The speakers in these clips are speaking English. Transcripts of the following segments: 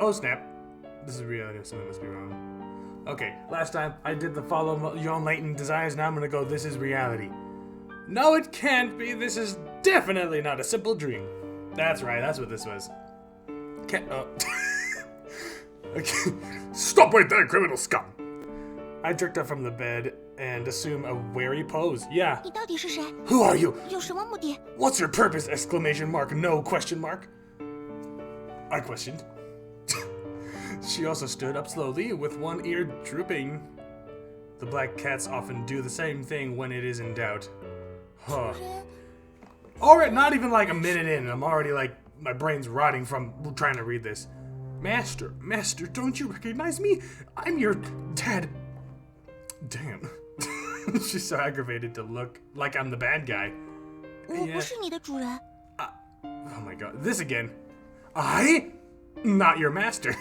Oh snap. This is reality, something must be wrong. Okay, last time I did the follow your own latent desires, now I'm gonna go, this is reality. No, it can't be. This is definitely not a simple dream. That's right, that's what this was. Can't, okay. Stop right there, criminal scum! I jerked up from the bed and assume a wary pose. Yeah. 你到底是谁？ Who are you? 有什么目的？ What's your purpose? Exclamation mark. No question mark. I questioned. She also stood up slowly, with one ear drooping. The black cats often do the same thing when it is in doubt. Huh. Alright, not even like a minute in, I'm already like, my brain's rotting from trying to read this. Master, don't you recognize me? I'm your dad. Damn. She's so aggravated to look like I'm the bad guy. 我不是你的主人。 Oh my god, this again. I? Not your master.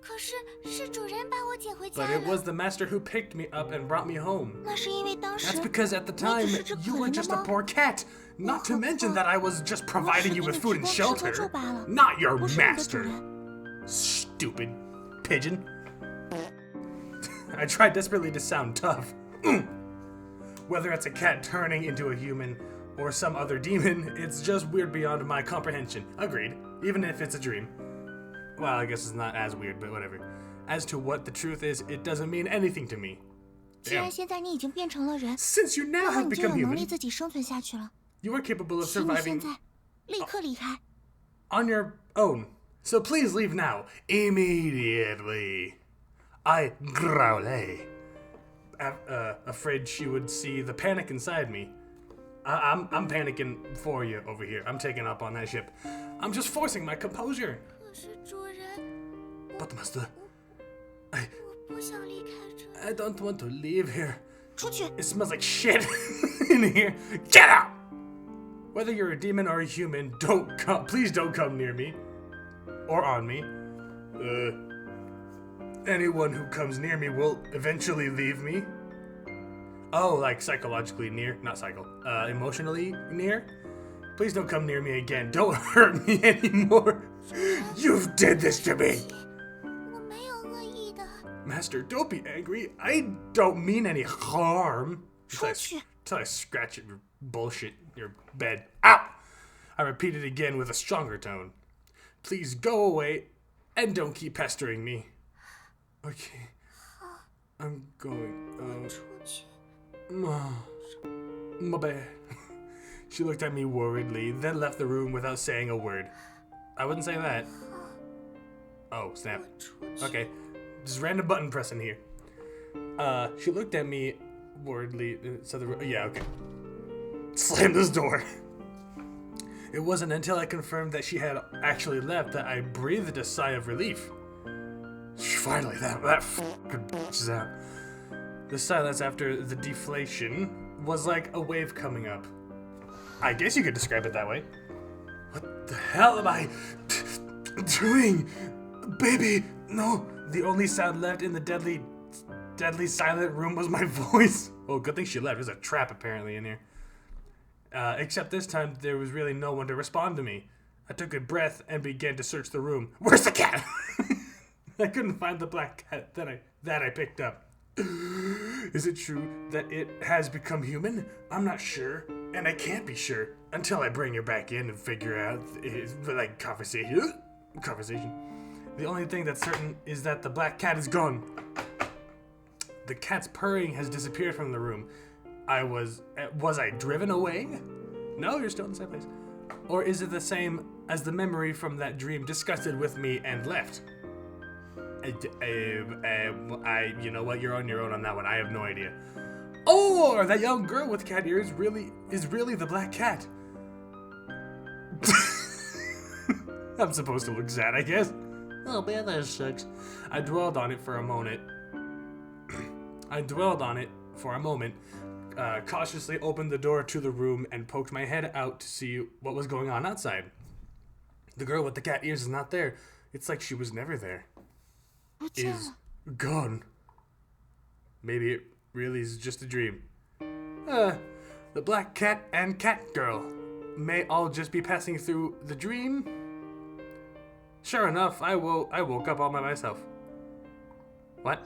可是是主人把我捡回家 But it 了。 was the master who picked me up and brought me home. 那是因为当时 That's because at the time, 你只是只 you 可 were 怜的 just a 猫。 poor cat. Not to mention that I was just providing you with food and 我只给你提供 shelter. 吃和住罢了。 Not your 不是你的主 master. 人。 Stupid pigeon. I tried desperately to sound tough. Whether it's a cat turning into a human or some other demon, it's just weird beyond my comprehension. Agreed. Even if it's a dream. Well, I guess it's not as weird, but whatever. As to what the truth is, it doesn't mean anything to me. 既然现在你已经变成了人， Since you now 那么 have 你就有 become 能力 human, 自己生存下去了。 you are capable of 请你现 surviving 在立刻离开。 on your own. So please leave now. Immediately. I growled, afraid she would see the panic inside me. I'm panicking for you over here. I'm taking up on that ship. I'm just forcing my composure. 可是主人， But master, 我不想离开这里。 I don't want to leave here. 出去！ It smells like shit in here. Get out! Whether you're a demon or a human, don't come. Please don't come near me. Or on me. Anyone who comes near me will eventually leave me. Oh, like psychologically near? Not psycho. Emotionally near? Please don't come near me again. Don't hurt me anymore. You've did this to me. 我没有恶意的。 Master, don't be angry. I don't mean any harm. 出去！ Till I scratch at your bullshit, your bed. Ow! I repeated again with a stronger tone. Please go away and don't keep pestering me. Okay. I'm going. 出去！ My bad. She looked at me worriedly, then left the room without saying a word. I wouldn't say that. Oh, snap. 我出去！ Okay. Just random button pressing here. She looked at me worriedly. Yeah, okay. Slam this door. It wasn't until I confirmed that she had actually left that I breathed a sigh of relief. Finally, that fucking bitch is out. The silence after the deflation was like a wave coming up. I guess you could describe it that way. What the hell am I doing? Baby, no. The only sound left in the deadly silent room was my voice. Oh, good thing she left. There's a trap apparently in here. Except this time, there was really no one to respond to me. I took a breath and began to search the room. Where's the cat? I couldn't find the black cat that I picked up. Is it true that it has become human? I'm not sure, and I can't be sure until I bring her back in and figure out like conversation. The only thing that's certain is that the black cat is gone. The cat's purring has disappeared from the room. Was I driven away? No, you're still in the same place. Or is it the same as the memory from that dream disgusted with me and left? You know what? You're on your own on that one. I have no idea. Or that young girl with cat ears is really the black cat. I'm supposed to look sad, I guess. Oh man, that sucks. I dwelled on it for a moment. Cautiously opened the door to the room and poked my head out to see what was going on outside. The girl with the cat ears is not there. It's like she was never there. 不见 Is 了。 gone. Maybe it really is just a dream. The black cat and cat girl may all just be passing through the dream. Sure enough, I woke up all by myself. What?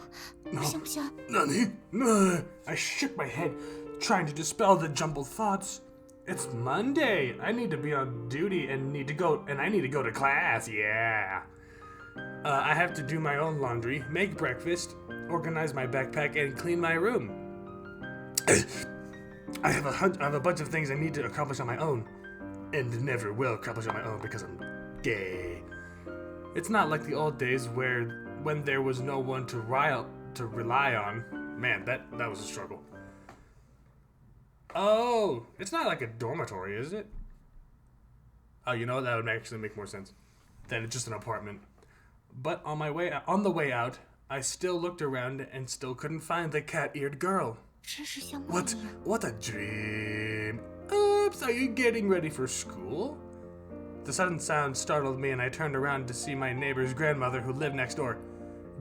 不行不行， Nani? No. I shook my head, trying to dispel the jumbled thoughts. It's Monday. I need to be on duty and I need to go to class. Yeah. I have to do my own laundry, make breakfast, organize my backpack, and clean my room. I have a bunch of things I need to accomplish on my own, and never will accomplish on my own because I'm gay. It's not like the old days when there was no one to rely on. Man, that was a struggle. Oh, it's not like a dormitory, is it? Oh, you know, that would actually make more sense than just an apartment. But on the way out, I still looked around and still couldn't find the cat-eared girl. 真是像梦一样。 What a dream. Oops, are you getting ready for school? The sudden sound startled me and I turned around to see my neighbor's grandmother who lived next door.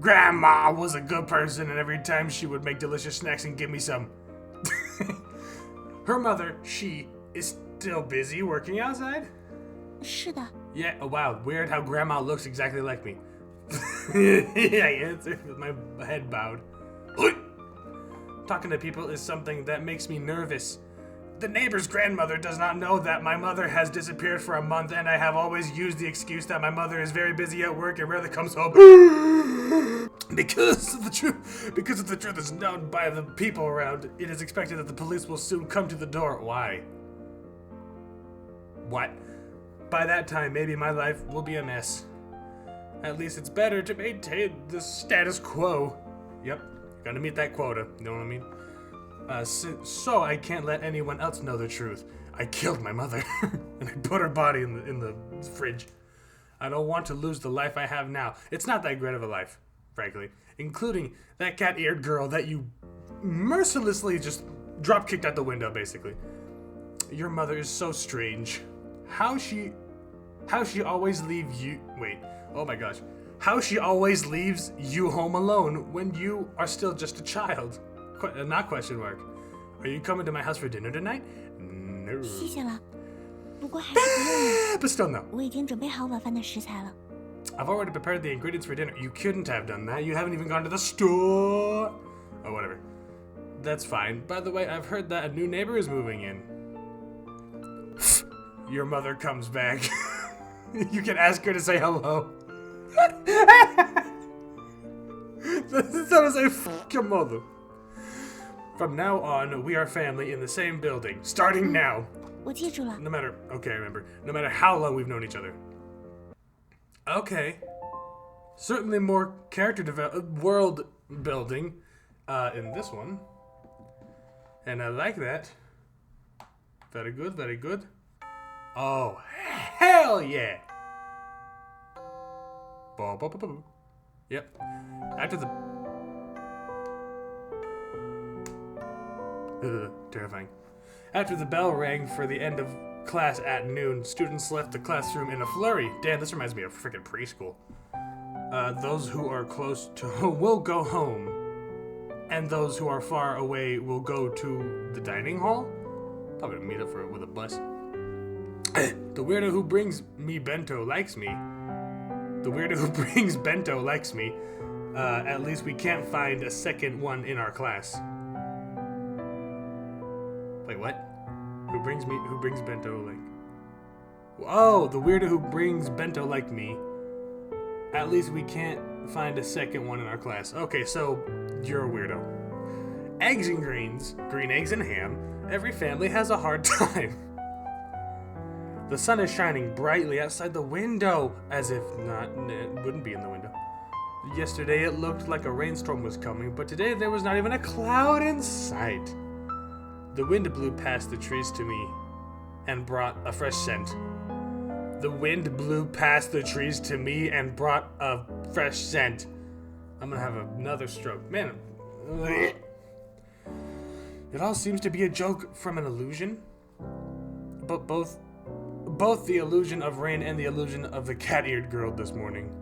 Grandma was a good person and every time she would make delicious snacks and give me some. Her mother, she, is still busy working outside? 是的， Yeah, oh wow, weird how grandma looks exactly like me. I answered with my head bowed. Talking to people is something that makes me nervous. The neighbor's grandmother does not know that my mother has disappeared for a month and I have always used the excuse that my mother is very busy at work and rarely comes home. Because of the truth is known by the people around, it is expected that the police will soon come to the door. Why? What? By that time, maybe my life will be a mess. At least it's better to maintain the status quo. Yep, gotta meet that quota, you know what I mean? So I can't let anyone else know the truth. I killed my mother, and I put her body in the fridge. I don't want to lose the life I have now. It's not that great of a life, frankly. Including that cat-eared girl that you mercilessly just drop-kicked out the window, basically. Your mother is so strange. How she always leaves you... Wait, oh my gosh. How she always leaves you home alone when you are still just a child. Not question mark. Are you coming to my house for dinner tonight? No. 谢谢了。不过还是不用了， But still no. 我已经准备好晚饭的食材了。 I've already prepared the ingredients for dinner. You couldn't have done that. You haven't even gone to the store. Oh, whatever. That's fine. By the way, I've heard that a new neighbor is moving in. Your mother comes back. You can ask her to say hello. That was a fuck your mother. From now on, we are family in the same building. Starting now. 我记住了。 No matter, okay, I remember. No matter how long we've known each other. Okay. Certainly more world building in this one. And I like that. Very good, very good. Oh, hell yeah! Yep. After the... terrifying. After the bell rang for the end of class at noon, students left the classroom in a flurry. Damn, this reminds me of freaking preschool. Those who are close to home will go home, and those who are far away will go to the dining hall. Probably meet up with a bus. The weirdo who brings me bento likes me. The weirdo who brings bento likes me. At least we can't find a second one in our class. Wait, what? Who brings bento like... Oh, the weirdo who brings bento like me. At least we can't find a second one in our class. Okay, so you're a weirdo. Eggs and greens, green eggs and ham. Every family has a hard time. The sun is shining brightly outside the window, as if it wouldn't be in the window. Yesterday it looked like a rainstorm was coming, but today there was not even a cloud in sight. The wind blew past the trees to me and brought a fresh scent. The wind blew past the trees to me and brought a fresh scent. I'm gonna have another stroke. Man, it all seems to be a joke from an illusion. But both the illusion of rain and the illusion of the cat-eared girl this morning.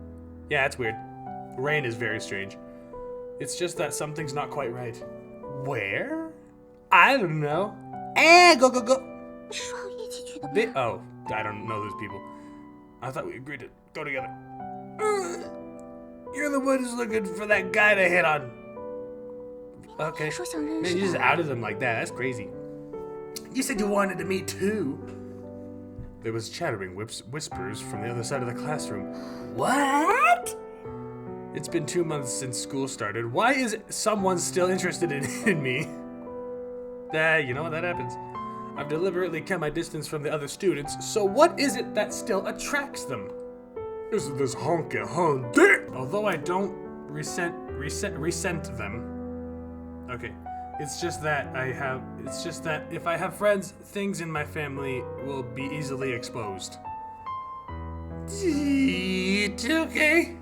Yeah, it's weird. Rain is very strange. It's just that something's not quite right. Where? I don't know. Go. 说好一起去的吗？ Oh, I don't know those people. I thought we agreed to go together. You're the one who's looking for that guy to hit on. Okay. 说想认 Man, 识 you just 他。 outed him like that. That's crazy. You said you wanted to meet too. There was chattering whispers from the other side of the classroom. What? It's been 2 months since school started. Why is someone still interested in me? You know what, that happens. I've deliberately kept my distance from the other students, so what is it that still attracts them? Is it this honky honk? Although I don't resent them. Okay. It's just that if I have friends, things in my family will be easily exposed. Okay.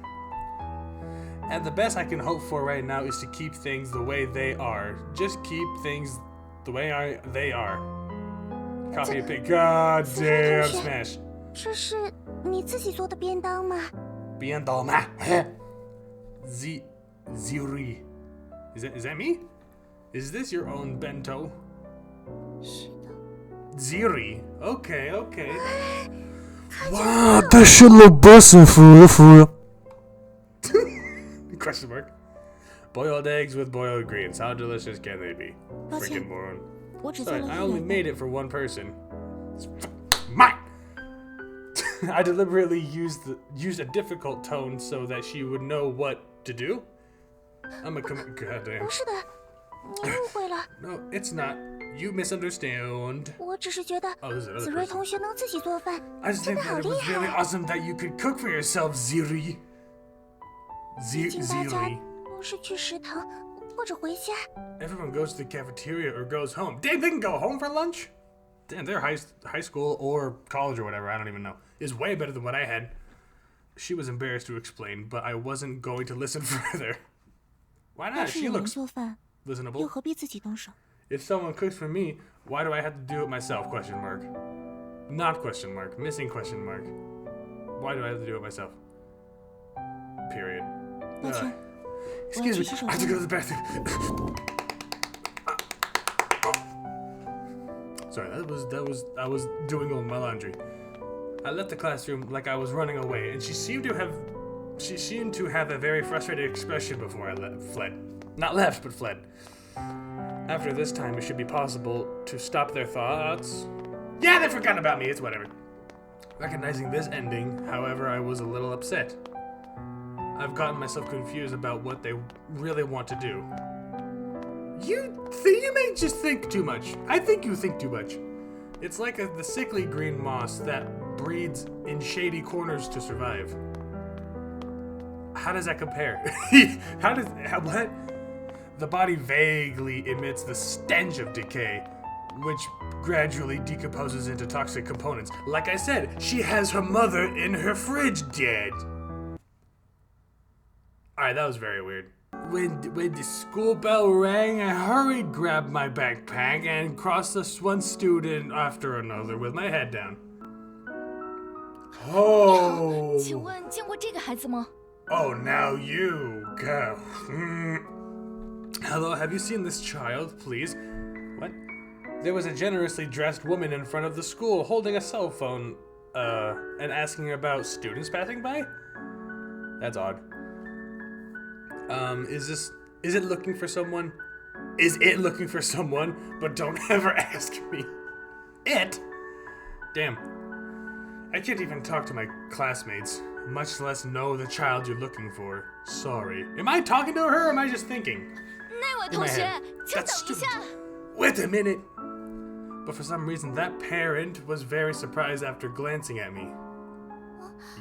And the best I can hope for right now is to keep things the way they are. Just keep things the way they are. Copy and paste. God damn, smash. 这是你自己做的便当吗？ Bientôt, Ziri. Is that me? Is this your own bento? 是的。 Ziri. Okay. Wow, that shit look bussin' for real. Question mark. Boiled eggs with boiled greens. How delicious can they be? 抱歉 Freaking moron. 我只做 Sorry, 了 I 一 only 人 made 份。 it for one person. It's mine. I deliberately used a difficult tone so that she would know what to do. I'm a goddamn. 不是的，你误会了。 No, it's not. You misunderstand. 我只是觉得 Oh, this is another 子睿 person. 同学能自己做饭， I just 真 think 的好 that it 厉 was really 害。 awesome that you could cook for yourself, Ziri. 毕竟大家 Ziri. 都是去食堂或者回家。 Everyone goes to the cafeteria or goes home. Damn, they can go home for lunch? Damn, their high school or college or whatever, I don't even know, is way better than what I had. She was embarrassed to explain, but I wasn't going to listen further. Why 要 not? 是 She 有人 looks 做饭，又 listenable. 何必自己动手？ If someone cooks for me, why do I have to do it myself? Question mark. Not question mark. Missing question mark. Why do I have to do it myself? Period. 抱歉， Excuse me, 去洗手 I have to 间 go to the bathroom. Sorry, I was doing all my laundry. I left the classroom like I was running away, and she seemed to have a very frustrated expression before I fled. Not left, but fled. After this time, it should be possible to stop their thoughts. Yeah, they forgot about me. It's whatever. Recognizing this ending, however, I was a little upset. I've gotten myself confused about what they really want to do. You may just think too much. I think you think too much. It's like the sickly green moss that breeds in shady corners to survive. How does that compare? What? The body vaguely emits the stench of decay, which gradually decomposes into toxic components. Like I said, she has her mother in her fridge dead. Alright, that was very weird. When the school bell rang, I hurried, grabbed my backpack, and crossed this one student after another with my head down. 请 Oh, 问见过这个孩子吗？ oh, now you go. Hello, have you seen this child, please? What? There was a generously dressed woman in front of the school holding a cell phone, and asking about students passing by? That's odd. Is it looking for someone? Is it looking for someone? But don't ever ask me. It? Damn. I can't even talk to my classmates, much less know the child you're looking for. Sorry. Am I talking to her or am I just thinking? 那位 In 同 my 学 head.，请 That's 等一下。 Wait a minute. But for some reason, that parent was very surprised after glancing at me.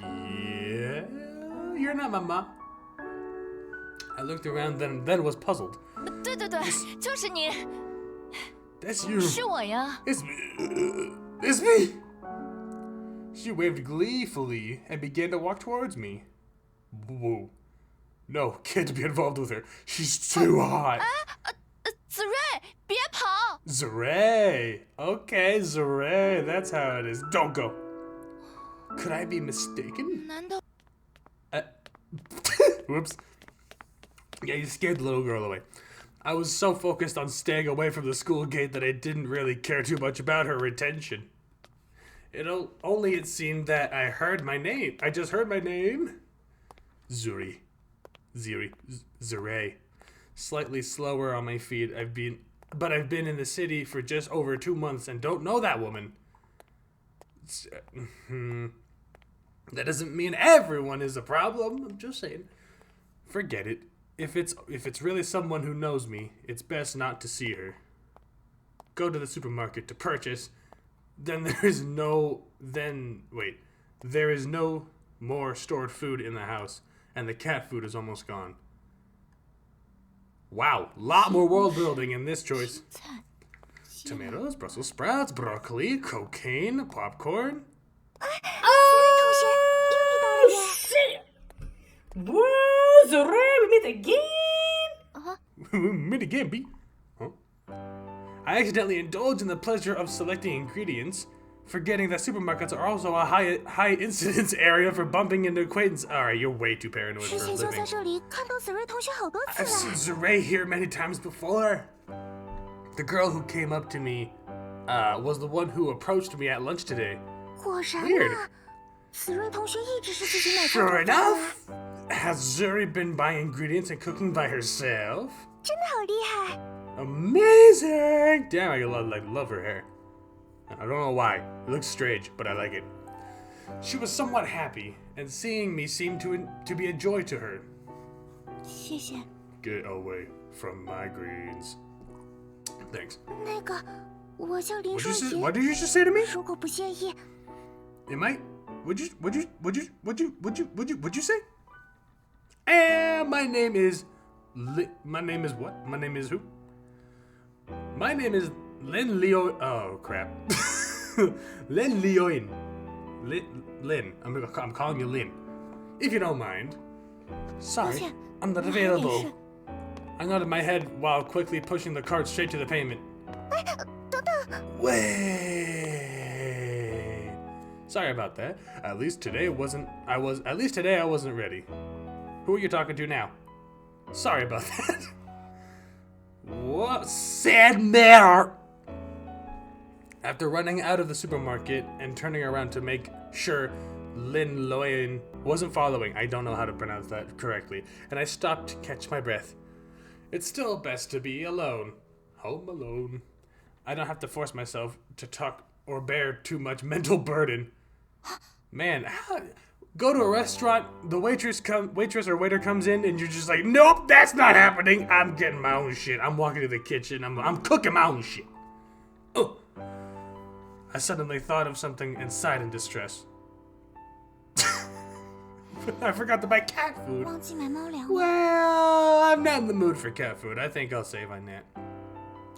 Yeah, you're not my mom. I looked around, then was puzzled. 对对对，就是你， That's you. 是我呀。 It's me. It's me. She waved gleefully and began to walk towards me. Whoa. No, can't be involved with her. She's too hot. 子睿，别跑！ Zeray. Okay, Zeray. That's how it is. Don't go. Could I be mistaken? 难道 Whoops. Yeah, you scared the little girl away. I was so focused on staying away from the school gate that I didn't really care too much about her retention. It seemed that I heard my name. I just heard my name. Zuri. Zure. Slightly slower on my feet. I've been in the city for just over 2 months and don't know that woman. That doesn't mean everyone is a problem. I'm just saying. Forget it. If it's really someone who knows me, it's best not to see her. Go to the supermarket to purchase. There is no more stored food in the house, and the cat food is almost gone. Wow, lot more world building in this choice. 菜， Tomatoes, Brussels sprouts, broccoli, cocaine, popcorn. 同学又遇到了耶！ Whoa, Zure, we meet again! Minigambi. Huh? I accidentally indulged in the pleasure of selecting ingredients, forgetting that supermarkets are also a high incidence area for bumping into acquaintance. Alright, you're way too paranoid 之 for a 前就在 living. 这里看到子睿同学好多次 I've 了。 seen Zure here many times before. The girl who came up to me was the one who approached me at lunch today. 果然 Weird. 啊，子睿同学一直是自己买 Sure 饭做饭啊， enough. Has Zuri been buying ingredients and cooking by herself? 真的好厉害。 Amazing! Damn, I love her hair. I don't know why. It looks strange, but I like it. She was somewhat happy, and seeing me seemed to be a joy to her. 谢谢。 Get away from my greens. Thanks. 那个，我叫林 What 舒 did you say? 怡， What did you just say to me? 如果不介意， Am I? Would you say? My name is. My name is what? My name is who? My name is Lin Leo. Oh crap. Lin Leoin. Lin. I'm calling you Lin. If you don't mind. Sorry, 抱歉， I'm not 我还有点 available. 事。 I nodded my head while quickly pushing the cart straight to the pavement. 等等， Wait. Sorry about that. At least today I wasn't ready. Who are you talking to now? Sorry about that. What? Sad mare. After running out of the supermarket and turning around to make sure Lin Loyen wasn't following, I don't know how to pronounce that correctly, and I stopped to catch my breath. It's still best to be alone. Home alone. I don't have to force myself to talk or bear too much mental burden. Man, go to a restaurant, the waitress or waiter comes in, and you're just like, nope, that's not happening. I'm getting my own shit. I'm walking to the kitchen. I'm cooking my own shit. Oh. I suddenly thought of something and sighed in distress. I forgot to buy cat food. 忘记买猫粮了。 Well, I'm not in the mood for cat food. I think I'll save on that.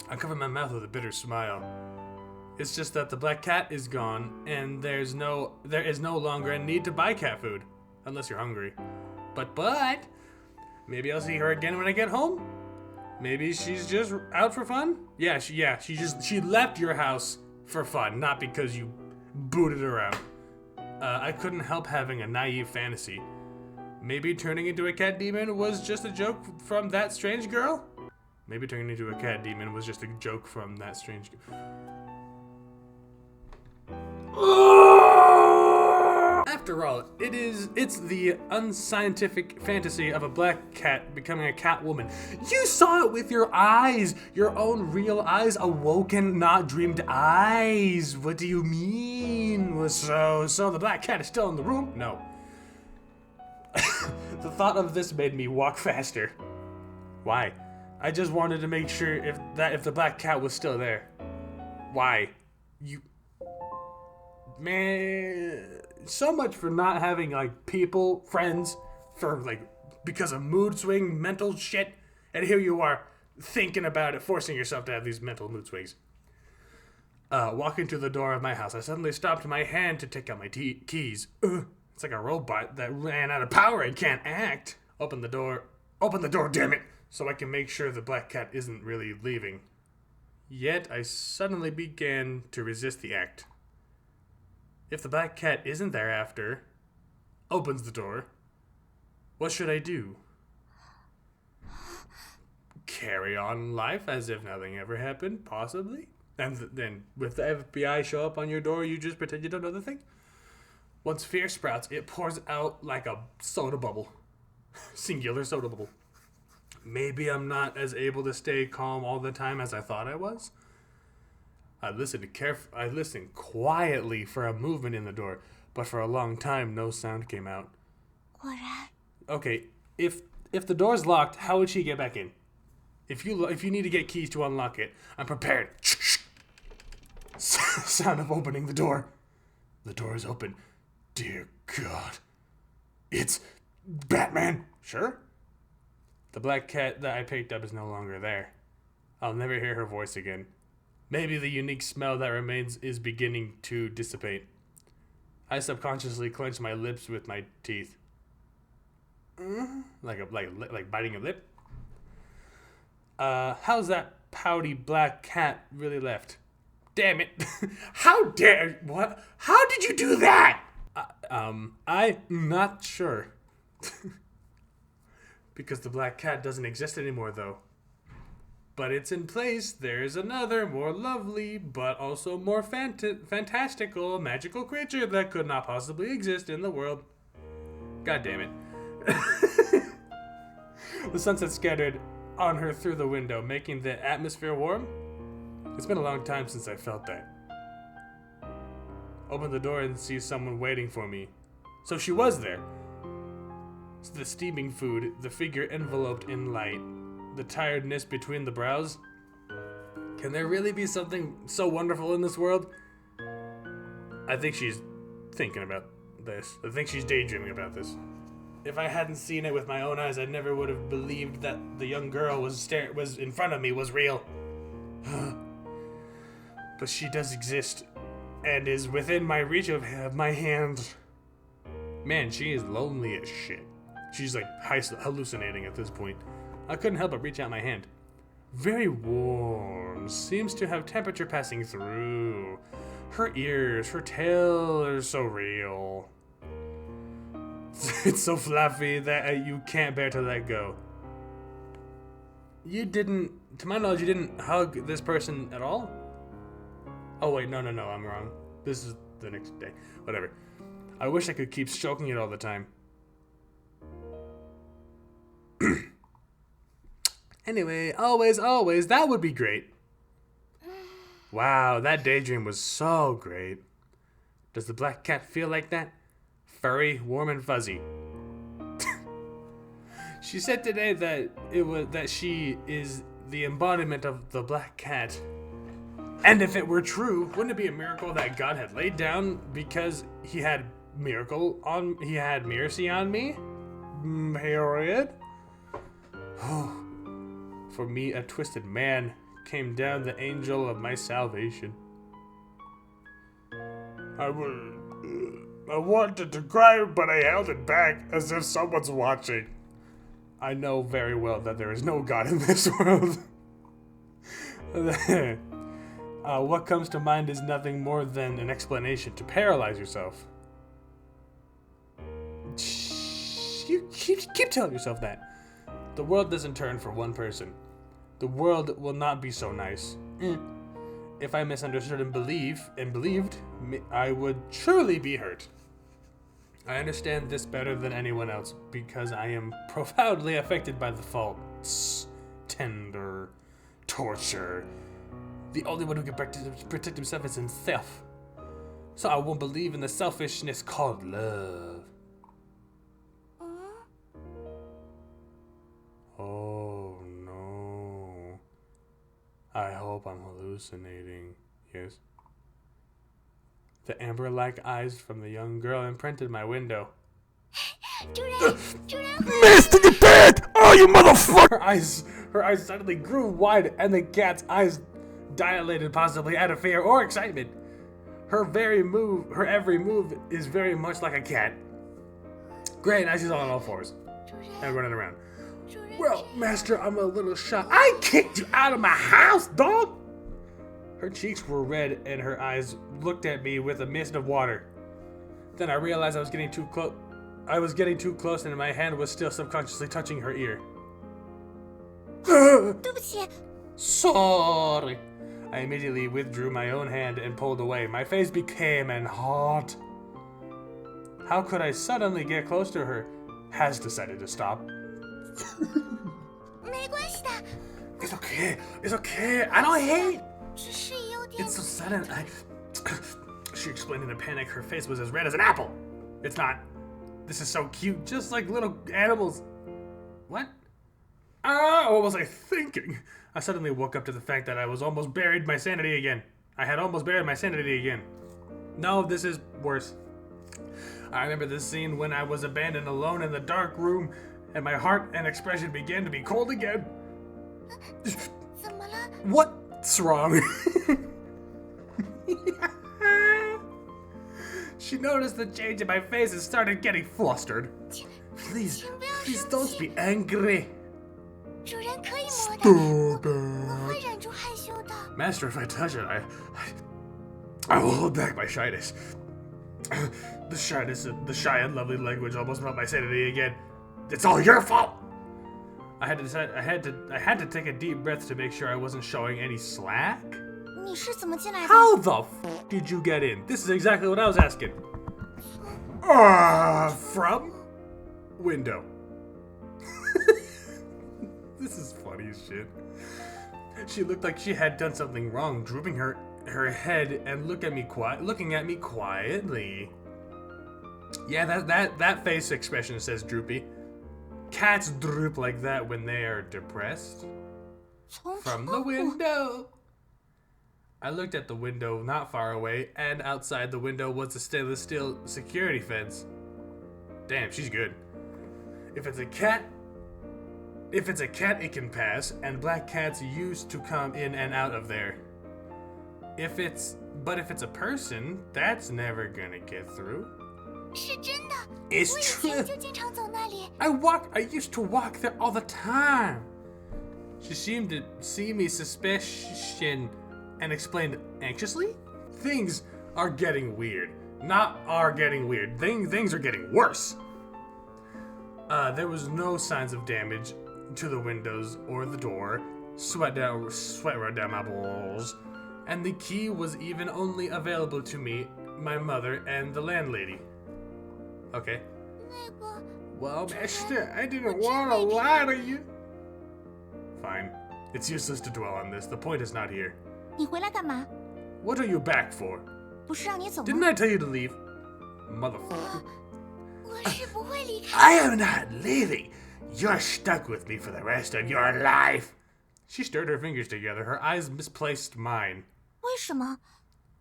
I covered my mouth with a bitter smile. It's just that the black cat is gone, and there is no longer a need to buy cat food, unless you're hungry. But maybe I'll see her again when I get home. Maybe she's just out for fun. She left your house for fun, not because you booted her out. I couldn't help having a naive fantasy. Maybe turning into a cat demon was just a joke from that strange girl? Maybe turning into a cat demon was just a joke from that strange girl. After all, it's the unscientific fantasy of a black cat becoming a cat woman. You saw it with your eyes, your own real eyes, awoken, not dreamed eyes. What do you mean? So the black cat is still in the room? No. The thought of this made me walk faster. Why? I just wanted to make sure if the black cat was still there. Why? Man, so much for not having people, friends, because of mood swing, mental shit, and here you are thinking about it, forcing yourself to have these mental mood swings. Walking to the door of my house, I suddenly stopped my hand to take out my keys. It's like a robot that ran out of power and can't act. Open the door, damn it, so I can make sure the black cat isn't really leaving. Yet I suddenly began to resist the act. If the black cat isn't there after, opens the door, what should I do? Carry on life as if nothing ever happened, possibly? And then with the FBI show up on your door, you just pretend you don't know the thing? Once fear sprouts, it pours out like a soda bubble. Singular syllable. Maybe I'm not as able to stay calm all the time as I thought I was. I listened quietly for a movement in the door, but for a long time no sound came out. 果然， Okay, if the door's locked, how would she get back in? If you need to get keys to unlock it, I'm prepared. Sound of opening the door. The door is open. Dear God. It's Batman. Sure. The black cat that I picked up is no longer there. I'll never hear her voice again. Maybe the unique smell that remains is beginning to dissipate. I subconsciously clench my lips with my teeth. Like biting a lip. How's that pouty black cat really left? Damn it! How did you do that? I'm not sure. Because the black cat doesn't exist anymore, though. But it's in place. There's another, more lovely, but also more fantastical, magical creature that could not possibly exist in the world. God damn it. The sunset scattered on her through the window, making the atmosphere warm. It's been a long time since I felt that. Open the door and see someone waiting for me. So she was there. The steaming food, the figure enveloped in light, the tiredness between the brows. Can there really be something so wonderful in this world? I think she's thinking about this. I think she's daydreaming about this. If I hadn't seen it with my own eyes, I never would have believed that the young girl was in front of me was real. But she does exist, and is within my reach of my hand. Man, she is lonely as shit. She's like hallucinating at this point. I couldn't help but reach out my hand. Very warm, seems to have temperature passing through. Her ears, her tail are so real. It's so fluffy that you can't bear to let go. You didn't, to my knowledge, you didn't hug this person at all? Oh wait, no, I'm wrong. This is the next day. Whatever. I wish I could keep stroking it all the time. Anyway, always, that would be great. Wow, that daydream was so great. Does the black cat feel like that? Furry, warm, and fuzzy. She said today that she is the embodiment of the black cat. And if it were true, wouldn't it be a miracle that God had laid down because he had mercy on me? Period. For me, a twisted man, came down the angel of my salvation. I wanted to cry, but I held it back as if someone's watching. I know very well that there is no God in this world. What comes to mind is nothing more than an explanation to paralyze yourself. You keep telling yourself that. The world doesn't turn for one person. The world will not be so nice. If I misunderstood and believed, I would surely be hurt. I understand this better than anyone else because I am profoundly affected by the faults, tender, torture. The only one who can protect himself is himself. So I won't believe in the selfishness called love. Oh no. I hope I'm hallucinating. Yes. The amber-like eyes from the young girl imprinted my window. 主人，主人， Mr. the Bat! Oh, you motherfucker! Her eyes suddenly grew wide, and the cat's eyes dilated, possibly out of fear or excitement. Her every move is very much like a cat. Great, now she's on all fours 主人， and running around. 主人， Well, master, I'm a little shocked. I kicked you out of my house, dog! Her cheeks were red, and her eyes looked at me with a mist of water. Then I realized I was getting too close. And my hand was still subconsciously touching her ear. 对不起， Sorry. I immediately withdrew my own hand and pulled away. My face became hot. How could I suddenly get close to her? has decided to stop. 没关系的， It's okay. It's okay. I don't hate. 只是有点 It's so sudden. She explained in a panic. Her face was as red as an apple. It's not. This is so cute, just like little animals. What? Ah, what was I thinking? I suddenly woke up to the fact that I was almost buried my sanity again. I had almost buried my sanity again. No, this is worse. I remember this scene when I was abandoned alone in the dark room, and my heart and expression began to be cold again. 怎么了？ What's wrong? She noticed the change in my face and started getting flustered. Please, please don't be angry. 主人可以摸的，我会忍住害羞的。 Master, if I touch it, I will hold back my shyness. The shy and lovely language almost brought my sanity again. It's all your fault. I had to take a deep breath to make sure I wasn't showing any slack. 你是怎么进来的？ How the f did you get in? This is exactly what I was asking. From window. This is funny as shit. She looked like she had done something wrong, drooping her head and looking at me quietly. Yeah, that face expression says droopy. Cats droop like that when they are depressed. 从 From 窗 the 户 window. I looked at the window not far away, and outside the window was a stainless steel security fence. Damn, she's good. If it's a cat, it can pass, and black cats used to come in and out of there. But if it's a person, that's never gonna get through. 是真的， It's 我以 true. 前就经常走那里。 I used to walk there all the time. She seemed to see me suspicion and explained anxiously, things are getting weird. Not are getting weird. Things are getting worse. There was no signs of damage to the windows or the door. Sweat right down my balls. And the key was even only available to me, my mother, and the landlady. Okay. 那个， Well, Master, I didn't want to lie to you. Fine. It's useless to dwell on this. The point is not here. 你回来干嘛？ What are you back for? 不是让你走 Didn't 吗？ I tell you to leave? Motherfucker. 我是不会离开。 I am not leaving. You're stuck with me for the rest of your life. She stirred her fingers together. Her eyes misplaced mine. 为什么？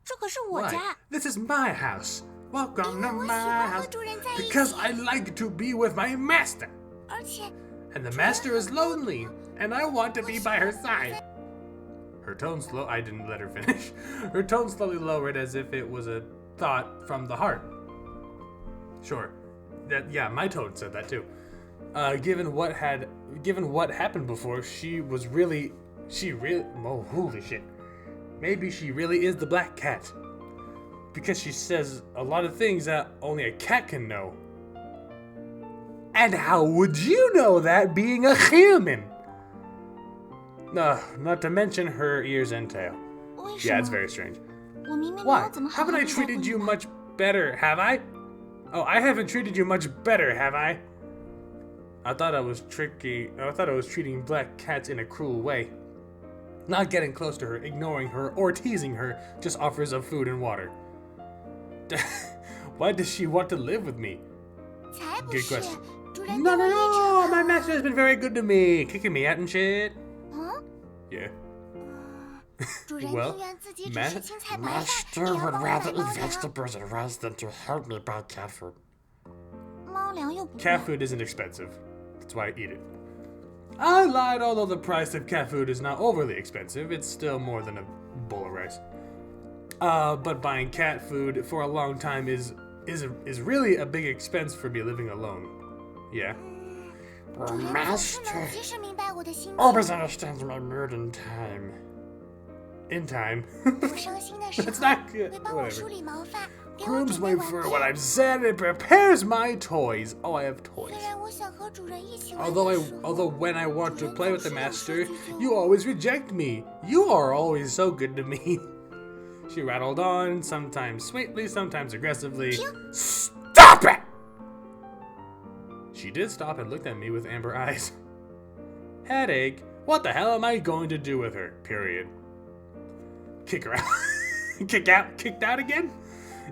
这可是我 Why? 家。 This is my house. Welcome to 因为我喜 my 欢和 house. 主人在一起。 Because I like to be with my master. 而且 And the master is lonely. And I want to be by her side. Her tone I didn't let her finish. Her tone slowly lowered as if it was a thought from the heart. Sure. Yeah, my tone said that too. Given what happened before, oh, holy shit. Maybe she really is the black cat. Because she says a lot of things that only a cat can know. And how would you know that being a human? No, not to mention her ears and tail. 为什 Yeah, 么 it's very strange. 我明明没 Why? 有怎么好好 Haven't I 对待过 treated 你 you 吧 much better, have I? Oh, I haven't treated you much better, have I? I thought I was treating black cats in a cruel way. Not getting close to her, ignoring her, or teasing her, just offers of food and water. Why does she want to live with me? 才不 Good 是 question.，主人 No, 对 no, 我一直 no! My master has been very good to me, kicking me out and shit. 嗯， Yeah. 主人 Well, 宁愿自己只 Ma- 吃青菜白饭， Master 也要 would 帮我 rather 买 eat 猫粮。 vegetables and rice than to help me buy cat food. 猫粮又不 Cat 贵， food isn't expensive. That's why I eat it. I lied, although the price of cat food is not overly expensive. It's still more than a bowl of rice. But buying cat food for a long time is really a big expense for me living alone. Yeah. 主人总是 Master 能及时明白我的心情。 always understands my mood in time. In time. 我伤心的时 That's 候 not good. 会帮我 Whatever. 梳理毛发，给我 Grooms 准 my 备 fur 玩 when 具。 I'm sad and prepares my toys. Oh, I have toys. 虽然我想和主人一起玩 Although 的时候 when I want to play with the master, you always reject me. You are always so good to me. She rattled on, sometimes sweetly, sometimes aggressively. Stop it! She did stop and looked at me with amber eyes. Headache? What the hell am I going to do with her? Period. Kick her out. Kicked out again?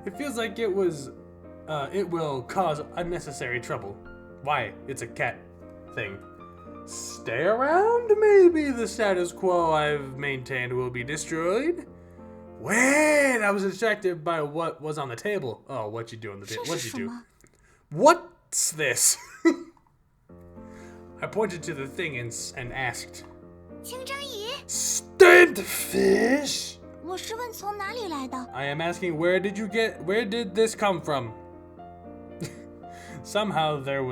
It feels like it will cause unnecessary trouble. Why? It's a cat thing. Stay around? Maybe the status quo I've maintained will be destroyed? Wait, I was distracted by what was on the table. Oh, what you do on the table? What'd you do? What's this? I pointed to the thing and asked. 清蒸鱼， Stand fish? 我是问从哪里来的？ I am asking where did this come from? Somehow there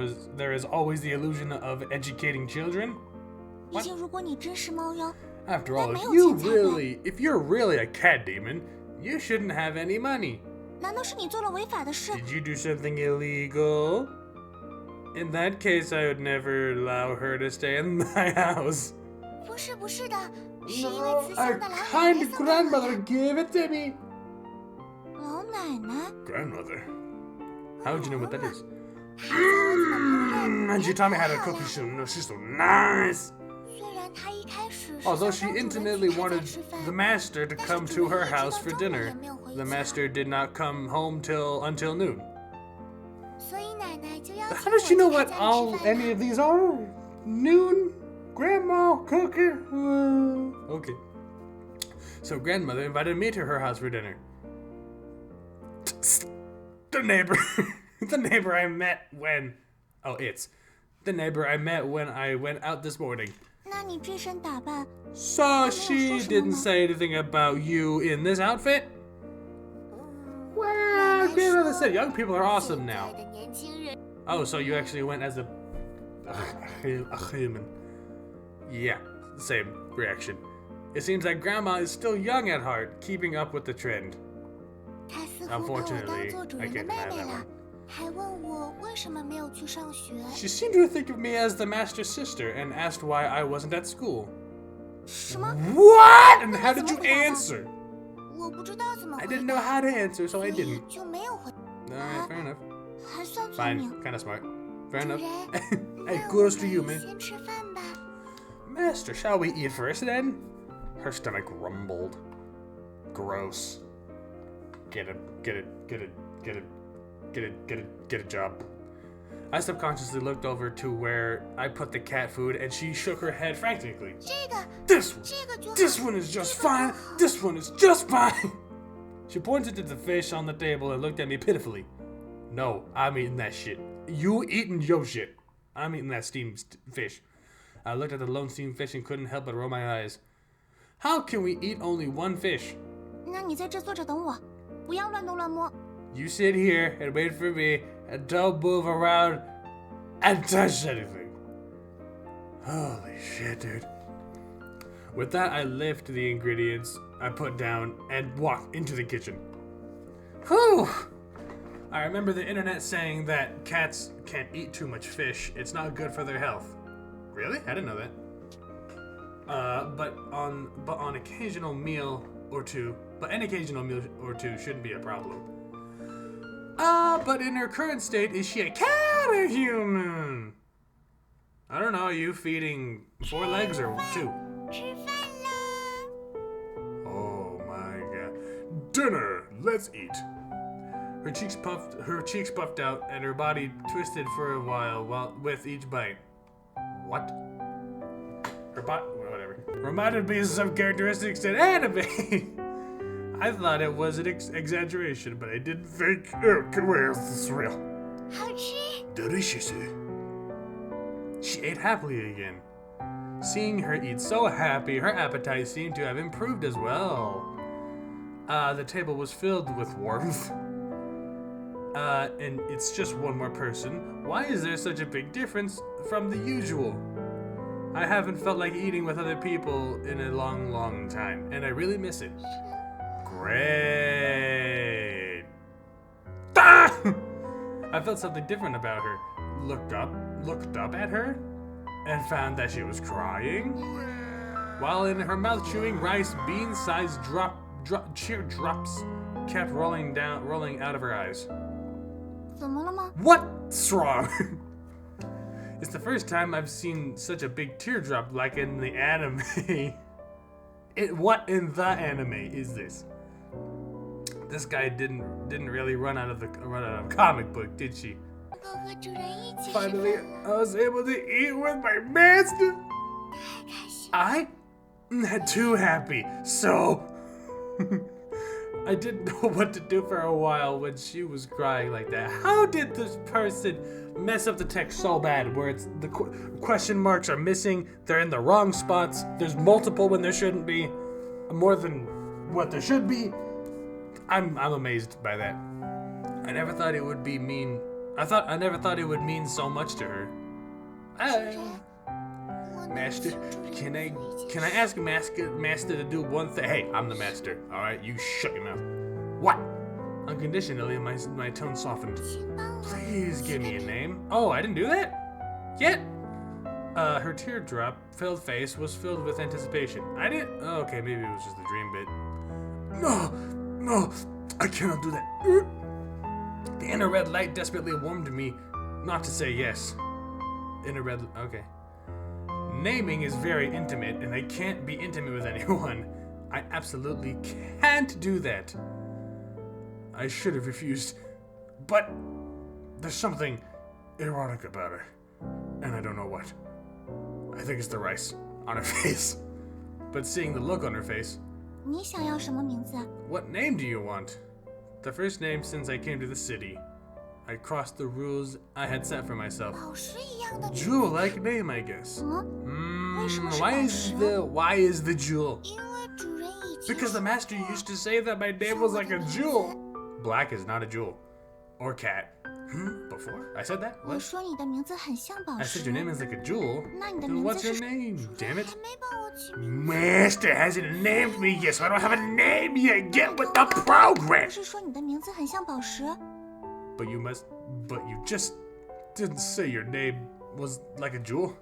is always the illusion of educating children. 毕竟如果你真是猫妖， After all, 那没有钱才对。 if you're really a cat demon, you shouldn't have any money. 难道是你做了违法的事？ Did you do something illegal? In that case, I would never allow her to stay in my house. 不是的，是因为 No, 慈 a 祥的老奶 kind 奶送的 grandmother gave it to me. 老奶奶， Grandmother? How would you know what that is? 她在我怎么烹饪 And she taught me how to cook. She's so nice. 虽然她一开始是 Although 想 she 让主人 intimately 请她在 wanted 吃饭 the master to 但是 come 主 to her 人一直 house 到 for 中午 dinner, 也没有回 the 家 master did not come home until noon. 所以奶奶就邀请 How 我 does she know 去她 what 家 all 里吃饭 any of these are? Noon, grandma, cooker. Okay. So grandmother invited me to her house for dinner. The neighbor, the neighbor I met when, the neighbor I met when I went out this morning. 那你这身打扮， So she didn't say anything about you in this outfit? Well, grandmother said young people are awesome 现 now. 在的年轻人 Oh, so you actually went as a human. Yeah, same reaction. It seems like Grandma is still young at heart, keeping up with the trend. 她似乎把我当 Unfortunately, 做主 I 人的 can't 妹 have 妹 that 了 one.，还问我为什么没有去上学。 She seemed to think of me as the master's sister and asked why I wasn't at school. 什么？ What? And how did you answer? 我不知道怎么 I 回 didn't know 答， how to answer, so I 所以 didn't. 就没有回。 Alright, fair enough. 还算聪 Fine, 明。 kinda smart. Fair 主 enough. 人， Hey, 那 kudos 我 to you, 们 man. 先吃饭吧。 Master, shall we eat first then? Her stomach rumbled. Gross. Get a job. I subconsciously looked over to where I put the cat food and she shook her head frantically. 这个， This one! 这个就好 This one is just fine! This one is just fine! She pointed to the fish on the table and looked at me pitifully. No, I'm eating that shit. You eating your shit. I'm eating that steamed fish. I looked at the lone steamed fish and couldn't help but roll my eyes. How can we eat only one fish? 那你在这坐着等我，不要乱动乱摸。 You sit here and wait for me and don't move around and touch anything. Holy shit, dude. With that, I lift the ingredients I put down and walk into the kitchen. Whew! I remember the internet saying that cats can't eat too much fish. It's not good for their health. Really? I didn't know that. But on occasional meal or two, an occasional meal or two shouldn't be a problem. But in her current state, is she a cat or human? I don't know, are you feeding 4 legs or 2? 吃饭啦！ Oh my god. Dinner, let's eat. Her cheeks puffed out and her body twisted for a while with each bite. What? Her body, whatever. Reminded me of some characteristics in anime. I thought it was an exaggeration, but I didn't think. Where is this real? 好吃。 Delicious. She ate happily again. Seeing her eat so happy, her appetite seemed to have improved as well. The table was filled with warmth. And it's just one more person. Why is there such a big difference from the usual? I haven't felt like eating with other people in a long, long time, and I really miss it. Great. Ah! I felt something different about her. Looked up at her, and found that she was crying. While in her mouth chewing rice, bean-sized teardrops kept rolling out of her eyes. 怎么了吗？ What's wrong? It's the first time I've seen such a big teardrop like in the anime. What in the anime is this? This guy didn't really run out of comic book, did she? 能够和主人一起吃 Finally, 饭 I was able to eat with my master. 太开心。 I not too happy, so I didn't know what to do for a while when she was crying like that. How did this person mess up the text so bad where it's the question marks are missing, they're in the wrong spots, there's multiple when there shouldn't be, more than what there should be? I'm amazed by that. I never thought it would be mean. I never thought it would mean so much to her. 我能 Master, 请主人 can I 做一件 ask master to do one thing? Hey, I'm the master. All right, you shut your mouth. What? Unconditionally, my tone softened. 请帮我 Please give me a name. Oh, I didn't do that yet. Her teardrop-filled face was filled with anticipation. I didn't. Oh, okay, maybe it was just the dream bit. No, I cannot do that. The inner red light desperately warned me not to say yes. Inner red. Okay. Naming is very intimate, and I can't be intimate with anyone. I absolutely can't do that. I should have refused, but there's something erotic about her, and I don't know what. I think it's the rice on her face. But seeing the look on her face, 你想要什么名字？ what name do you want? The first name since I came to the city. I crossed the rules I had set for myself. 宝石一样的名字。 Jewel-like name, I guess. 什么？ Why is the jewel? 因为主人已经 Because the master used to say that my name was like a jewel. Black is not a jewel. Or cat. Before? I said that? 我 What? 说你的名字很像宝 I 石 said。your name is like a jewel. 那你的 Then 名 what's 字 your 是？ name? 主 Damn 人 it. 还没帮我起名。 Master hasn't named me yet, so I don't have a name yet. Get with the 不 program. 是说你的名字很像宝石？ But you just didn't say your name was like a jewel.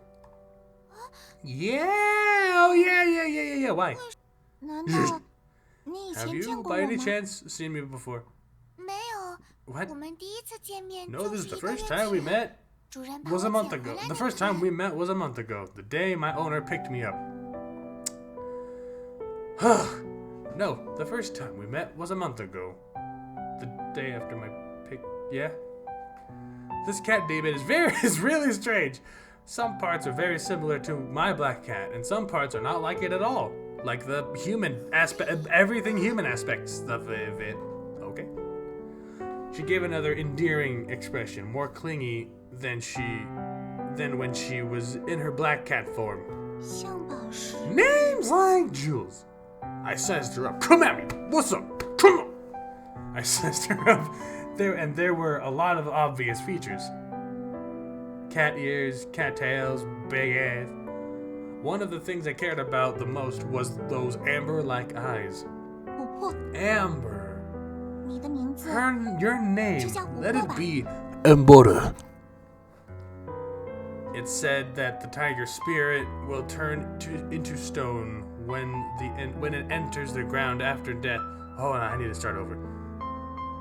Yeah. Oh yeah. Why? 难道你以 Have 前 you, 见过 by 我 any 吗？ chance, seen me before? 没有， What? 我们第一次见面 No, 就 this 是 is the 一个月 first time we 前。 met. 主人把 Was 我 a month 捡 ago. 回来 The 那 first 天 time we met was a month ago. The day my owner picked me up. No, the first time we met was a month ago. The day after my pick. Yeah. This cat David is really strange. Some parts are very similar to my black cat, and some parts are not like it at all. Like the human aspect, everything human aspects of it. Okay. She gave another endearing expression, more clingy than when she was in her black cat form. 像宝石。 Names like jewels. I sized her up. Come at me. What's up? Come on. I sized her up. There were a lot of obvious features. Cat ears, cat tails, big ass. One of the things I cared about the most was those amber-like eyes. 琥珀， Amber. 你的名字 Your name. 就叫琥珀 Let it 吧。 be Amber. It said that the tiger spirit will turn into stone when it enters the ground after death. Hold on, I need to start over.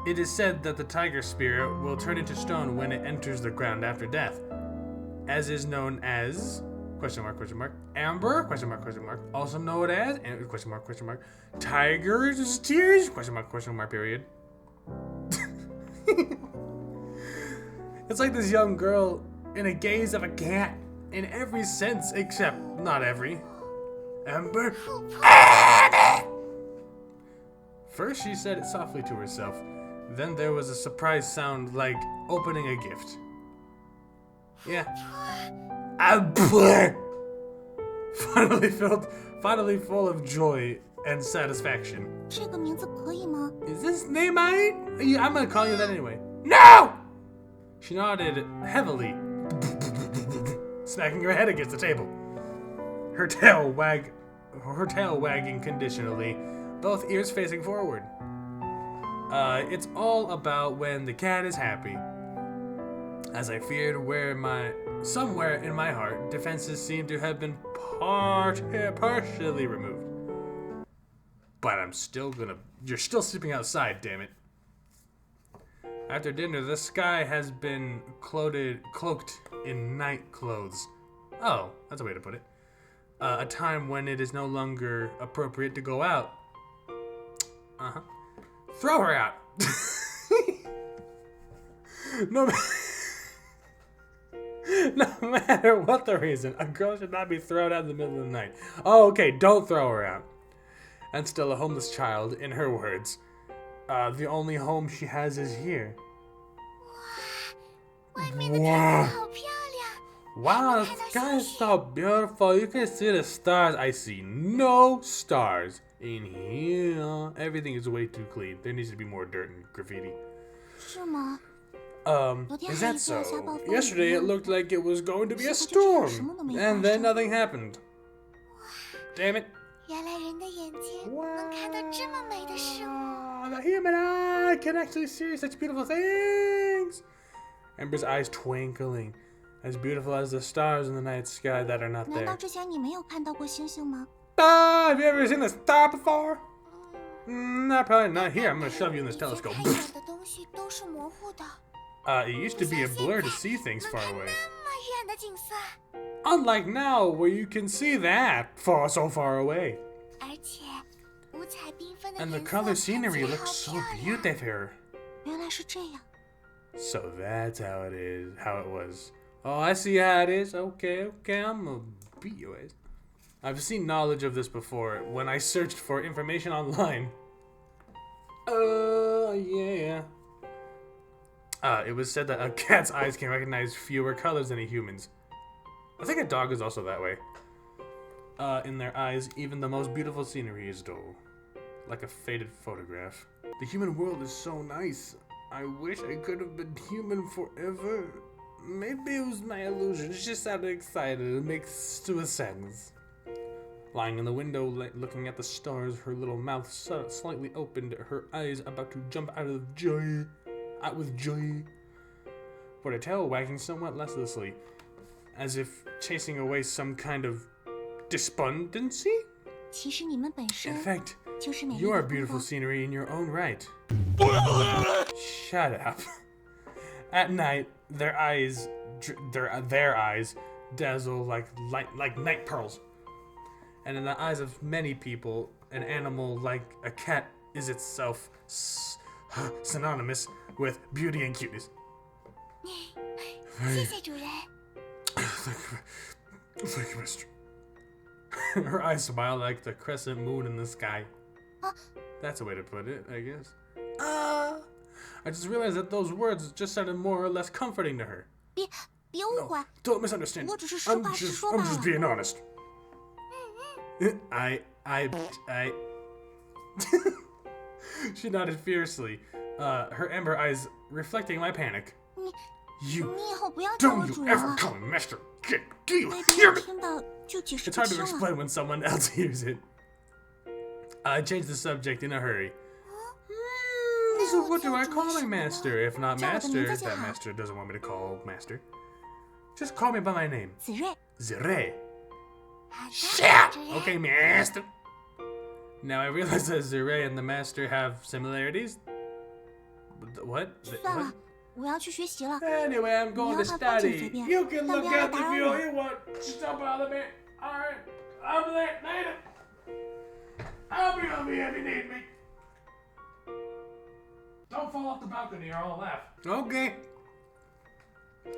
It is said that the tiger spirit will turn into stone when it enters the ground after death, as is known as Amber also known as tiger's tears period. It's like this young girl in a gaze of a cat in every sense except not every. Amber. First she said it softly to herself. Then there was a surprise sound like opening a gift. Yeah. Finally full of joy and satisfaction. 这个名字可以吗？ Is this name right? Yeah, I'm gonna call you that anyway. No! She nodded heavily, smacking her head against the table. Her tail wagging conditionally, both ears facing forward. It's all about when the cat is happy. As I feared, somewhere in my heart, defenses seem to have been partially removed. But you're still sleeping outside, damn it. After dinner, the sky has been cloaked in night clothes. Oh, that's a way to put it. A time when it is no longer appropriate to go out. Uh-huh. Throw her out. No, no matter what the reason, a girl should not be thrown out in the middle of the night. Oh, okay, don't throw her out. And still a homeless child, in her words. The only home she has is here. 外面的天空好漂亮。 Wow, the sky is so beautiful. You can see the stars. I see no stars in here. Everything is way too clean. There needs to be more dirt and graffiti. 是吗？ Is that so? Yesterday it looked like it was going to be a storm, and then nothing happened. Damn it. 原来人的眼睛能看到这么美的事物。 Wow, the human eye can actually see such beautiful things. Ember's eyes twinkling, as beautiful as the stars in the night sky that are not 难道 there. 之前你没有看到过星星吗？ Have you ever seen a star before? Not probably not here. I'm gonna shove you in this 以前 telescope. 看见的东西都是模糊的， It used to be a blur to see things 能 far 看 away. 那么远的景色， Unlike now, where you can see that so far away. 而且五彩缤纷的 And the 颜 color 色 scenery 看起来 looks 好 so 漂亮。 beautiful. 原来是这样。 So that's how it is, how it was. Oh, I see how it is. Okay, I'm gonna beat your ass. I've seen knowledge of this before when I searched for information online. Yeah. It was said that a cat's eyes can recognize fewer colors than a human's. I think a dog is also that way. In their eyes, even the most beautiful scenery is dull, like a faded photograph. The human world is so nice. I wish I could have been human forever. Maybe it was my illusion. She just sounded excited. It makes too sense. Lying in the window, looking at the stars, her little mouth slightly opened, her eyes about to jump out with joy. But her tail wagging somewhat listlessly, as if chasing away some kind of despondency? 其实你们本 In 身 fact, 就是美丽 you are 的 beautiful 风光。 scenery in your own right. Shut up. At night, their eyes dazzle like night pearls. And in the eyes of many people, an animal like a cat is itself synonymous with beauty and cuteness. 谢谢主人。 Thank you, mister. Her eyes smile like the crescent moon in the sky. That's a way to put it, I guess. I just realized that those words just sounded more or less comforting to her. 别误会， Don't misunderstand. 我只是实话实说罢 I'm just 了。 being honest. I. She nodded fiercely, her amber eyes reflecting my panic. You 你以后不要叫我 don't 主 you 人 ever 了， call me master. Do you 被别 hear 人 me? 听到就解释 It's 不 hard to 清了。 explain when someone else hears it. I changed the subject in a hurry. So what do I call my master? If not master, that master doesn't want me to call master. Just call me by my name. 子睿， Zire. 好的 Shit! 主人 Okay, master. Now I realize that Zire and the master have similarities. What? 算了，我要去学习了。 Anyway, I'm going to 你要看风景 study. 随便， You can 但 look 不要来 at the 打扰 view 我。 you want. Just don't bother me. Alright. I'll be there later. I'll be on me if you need me. Don't fall off the balcony or I'll laugh. Okay.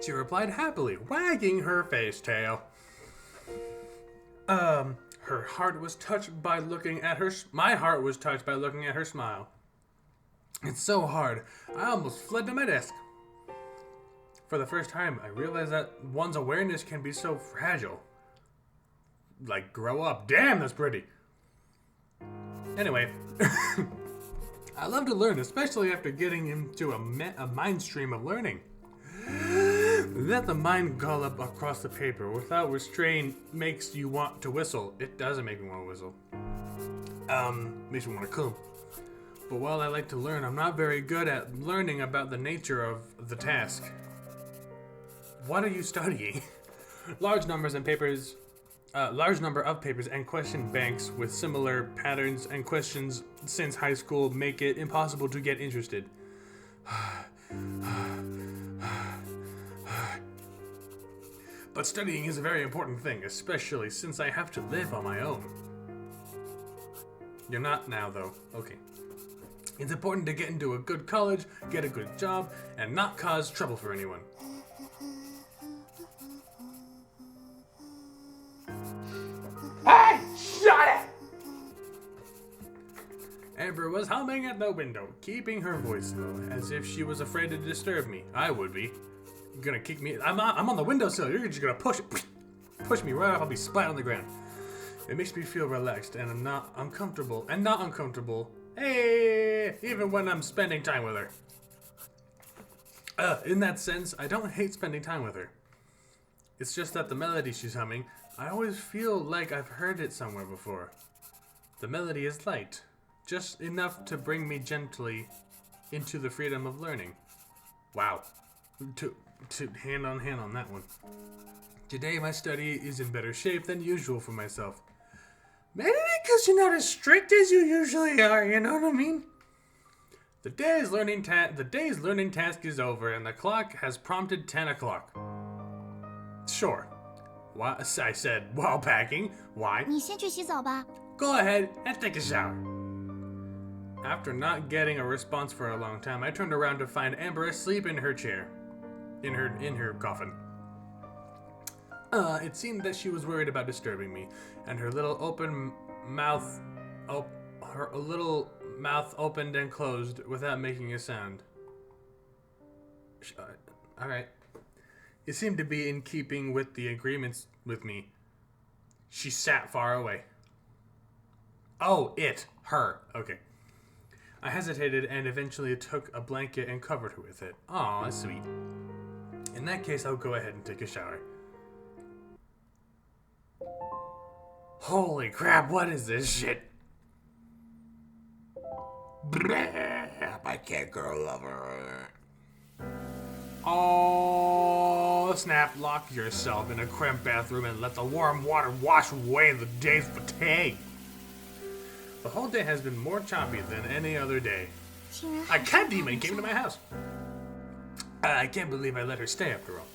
She replied happily, wagging her face tail. Her heart was touched by looking at her. My heart was touched by looking at her smile. It's so hard. I almost fled to my desk. For the first time, I realized that one's awareness can be so fragile. Like, grow up. Damn, that's pretty. Anyway, I love to learn, especially after getting into a mind stream of learning. Let the mind gallop across the paper without restraint makes you want to whistle. It doesn't make me want to whistle. Makes me want to come. But while I like to learn, I'm not very good at learning about the nature of the task. What are you studying? Large number of papers and question banks with similar patterns and questions since high school make it impossible to get interested. But studying is a very important thing, especially since I have to live on my own. You're not now, though. Okay. It's important to get into a good college, get a good job, and not cause trouble for anyone. Hey, shut it! Amber was humming at the window, keeping her voice low, as if she was afraid to disturb me. I would be. You're gonna kick me. I'm on the windowsill. You're just gonna push me right off. I'll be splat on the ground. It makes me feel relaxed, and I'm not uncomfortable. Hey, even when I'm spending time with her. In that sense, I don't hate spending time with her. It's just that the melody she's humming, I always feel like I've heard it somewhere before. The melody is light, just enough to bring me gently into the freedom of learning. Wow. To hand on that one. Today my study is in better shape than usual for myself. Maybe because you're not as strict as you usually are, you know what I mean? The day's learning task is over and the clock has prompted 10 o'clock. Sure. Why, I said while packing. Why? 你先去洗澡吧。 Go ahead and take a shower. After not getting a response for a long time, I turned around to find Amber asleep in her chair. In her coffin. It seemed that she was worried about disturbing me, and her little mouth opened and closed without making a sound. Alright. It seemed to be in keeping with the agreements with me. She sat far away. Oh, her. Okay. I hesitated and eventually took a blanket and covered her with it. Aw, sweet. In that case, I'll go ahead and take a shower. Holy crap, what is this shit? My cat girl lover. Oh, snap. Lock yourself in a cramped bathroom and let the warm water wash away the day's fatigue. The whole day has been more choppy than any other day. 竟然 A cat demon came to my house. I can't believe I let her stay after all.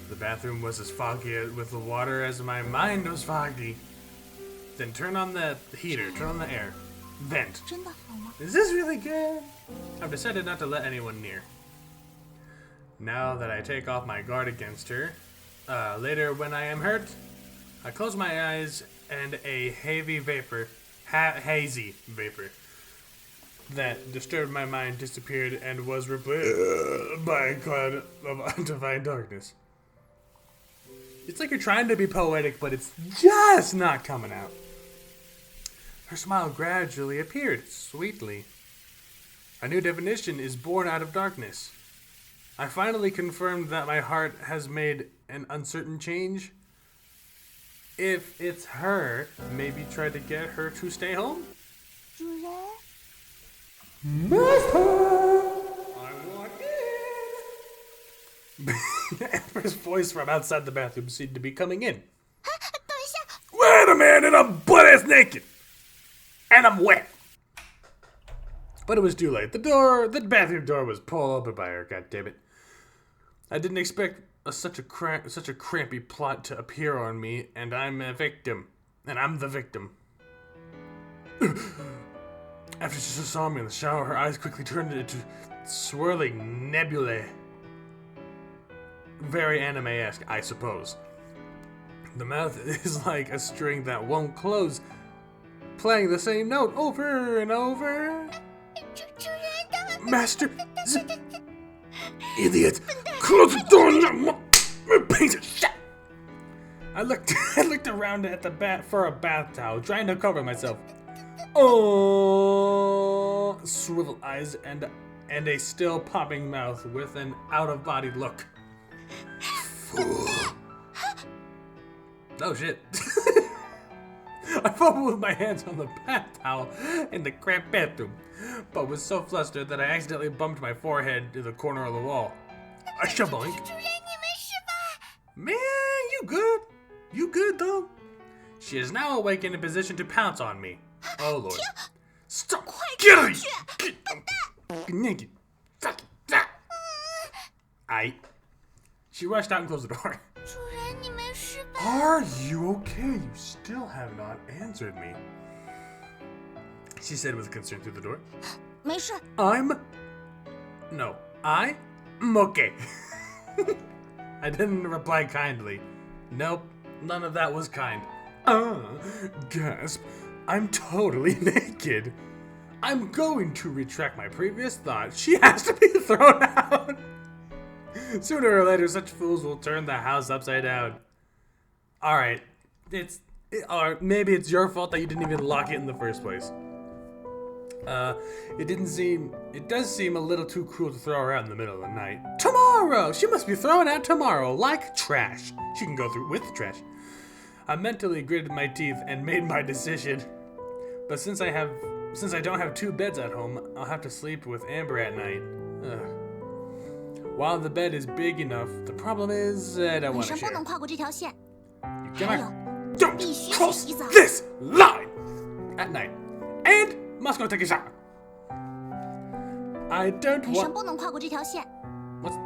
The bathroom was as foggy with the water as my mind was foggy. Then turn on the heater, turn on the air. Vent. 真的好吗？ Is this really good? I've decided not to let anyone near. Now that I take off my guard against her, later when I am hurt, I close my eyes and a hazy vapor that disturbed my mind disappeared and was replaced by a cloud of undefined darkness. It's like you're trying to be poetic, but it's just not coming out. Her smile gradually appeared, sweetly. A new definition is born out of darkness. I finally confirmed that my heart has made an uncertain change. If it's her, maybe try to get her to stay home? 主人， I want in. Amber's voice from outside the bathroom seemed to be coming in. 等一下， Wait a minute, I'm butt-ass naked! And I'm wet! But it was too late. The bathroom door was pulled open by her, goddammit. I didn't expect such a crampy plot to appear on me, and I'm the victim. After she saw me in the shower, her eyes quickly turned into swirling nebulae. Very anime-esque, I suppose. The mouth is like a string that won't close, playing the same note over and over. 主人等会 Master... Idiot! Close the door now! Piece of shit! I looked around at the for a bath towel, trying to cover myself. Oh, swivel eyes and a still popping mouth with an out-of-body look. Fool. Oh shit. I fumbled with my hands on the bath towel in the cramped bathroom, but was so flustered that I accidentally bumped my forehead to the corner of the wall. A shaboink. 主人，你没事吧？ Man, you good? You good though? She is now awake in a position to pounce on me. Oh lord. Stop! Get her! Get naked! Fucking that! She rushed out and closed the door. 主人，你没事吧？ Are you okay? You still have not answered me. She said with concern through the door. 没事。 I'm okay. I didn't reply kindly. Nope, none of that was kind. Gasp. I'm totally naked. I'm going to retract my previous thought. She has to be thrown out. Sooner or later, such fools will turn the house upside down. Alright, or maybe it's your fault that you didn't even lock it in the first place. It does seem a little too cruel to throw her out in the middle of the night. Tomorrow! She must be thrown out tomorrow, like trash. She can go through with the trash. I mentally gritted my teeth and made my decision. But since I don't have 2 beds at home, I'll have to sleep with Amber at night. Ugh. While the bed is big enough, the problem is I don't 女 want to 生不 share. 能跨过这条线。 You 还 cannot 有， don't 必须 cross 洗澡。 this line at night. And must go take a shower. I don't 女生 want. 不能跨过这条线。 What's?